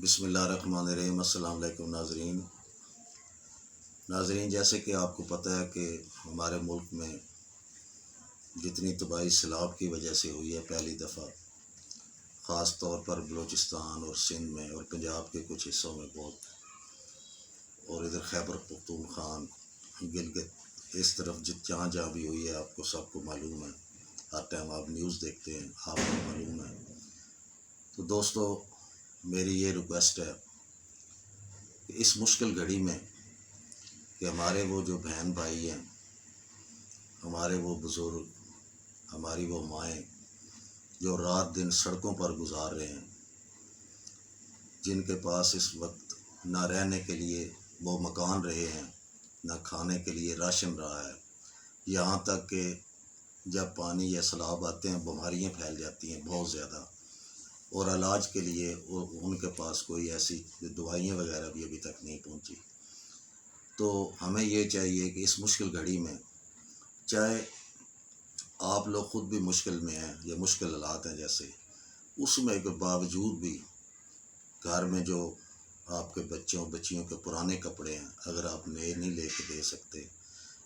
بسم اللہ الرحمن الرحیم۔ السلام علیکم ناظرین، جیسے کہ آپ کو پتہ ہے کہ ہمارے ملک میں جتنی تباہی سیلاب کی وجہ سے ہوئی ہے پہلی دفعہ، خاص طور پر بلوچستان اور سندھ میں اور پنجاب کے کچھ حصوں میں بہت، اور ادھر خیبر پختونخوا، گلگت، اس طرف جہاں جہاں بھی ہوئی ہے آپ کو سب کو معلوم ہے۔ ہر ٹائم آپ نیوز دیکھتے ہیں، آپ کو معلوم ہے۔ تو دوستو، میری یہ ریکویسٹ ہے کہ اس مشکل گھڑی میں کہ ہمارے وہ جو بہن بھائی ہیں، ہمارے وہ بزرگ، ہماری وہ مائیں جو رات دن سڑکوں پر گزار رہے ہیں، جن کے پاس اس وقت نہ رہنے کے لیے وہ مکان رہے ہیں، نہ کھانے کے لیے راشن رہا ہے، یہاں تک کہ جب پانی یا سیلاب آتے ہیں بیماریاں پھیل جاتی ہیں بہت زیادہ، اور علاج کے لیے ان کے پاس کوئی ایسی دوائیاں وغیرہ بھی ابھی تک نہیں پہنچی۔ تو ہمیں یہ چاہیے کہ اس مشکل گھڑی میں، چاہے آپ لوگ خود بھی مشکل میں ہیں یا مشکل حالات ہیں جیسے، اس میں کے باوجود بھی گھر میں جو آپ کے بچیوں کے پرانے کپڑے ہیں، اگر آپ نئے نہیں لے کے دے سکتے،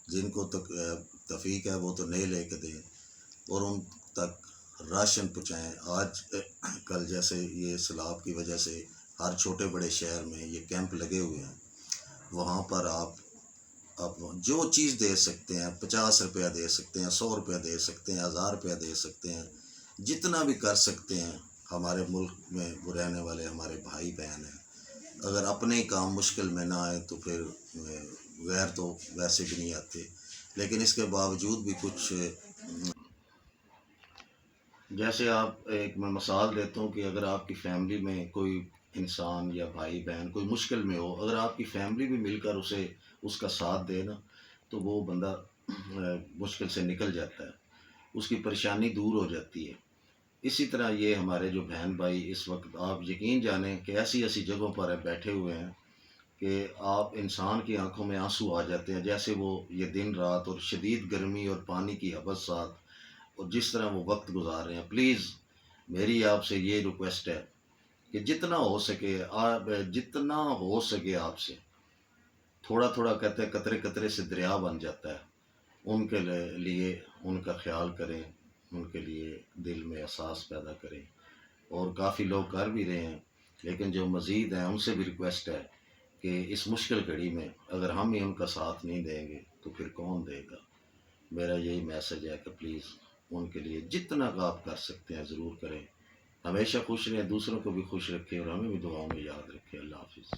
جن کو توفیق ہے وہ تو نئے لے کے دیں اور ان تک راشن پہنچائیں۔ آج کل جیسے یہ سیلاب کی وجہ سے ہر چھوٹے بڑے شہر میں یہ کیمپ لگے ہوئے ہیں، وہاں پر آپ جو چیز دے سکتے ہیں، 50 روپیہ دے سکتے ہیں، 100 روپیہ دے سکتے ہیں، 1000 روپیہ دے سکتے ہیں، جتنا بھی کر سکتے ہیں۔ ہمارے ملک میں وہ رہنے والے ہمارے بھائی بہن ہیں، اگر اپنے ہی کام مشکل میں نہ آئے تو پھر غیر تو ویسے بھی نہیں آتے۔ لیکن اس کے باوجود بھی کچھ، جیسے آپ میں مثال دیتا ہوں کہ اگر آپ کی فیملی میں کوئی انسان یا بھائی بہن کوئی مشکل میں ہو، اگر آپ کی فیملی بھی مل کر اس کا ساتھ دے نا، تو وہ بندہ مشکل سے نکل جاتا ہے، اس کی پریشانی دور ہو جاتی ہے۔ اسی طرح یہ ہمارے جو بہن بھائی اس وقت، آپ یقین جانیں کہ ایسی ایسی جگہوں پر بیٹھے ہوئے ہیں کہ آپ انسان کی آنکھوں میں آنسو آ جاتے ہیں، جیسے وہ یہ دن رات اور شدید گرمی اور پانی کی حبس اور جس طرح وہ وقت گزار رہے ہیں۔ پلیز میری آپ سے یہ ریکویسٹ ہے کہ جتنا ہو سکے آپ سے تھوڑا تھوڑا، کہتے ہیں قطرے قطرے سے دریا بن جاتا ہے، ان کے لیے ان کا خیال کریں، ان کے لیے دل میں احساس پیدا کریں۔ اور کافی لوگ کر بھی رہے ہیں، لیکن جو مزید ہیں ان سے بھی ریکویسٹ ہے کہ اس مشکل گھڑی میں اگر ہم ہی ان کا ساتھ نہیں دیں گے تو پھر کون دے گا۔ میرا یہی میسج ہے کہ پلیز ان کے لیے جتنا کا آپ کر سکتے ہیں ضرور کریں۔ ہمیشہ خوش رہیں، دوسروں کو بھی خوش رکھیں اور ہمیں بھی دعاؤں میں یاد رکھیں۔ اللہ حافظ۔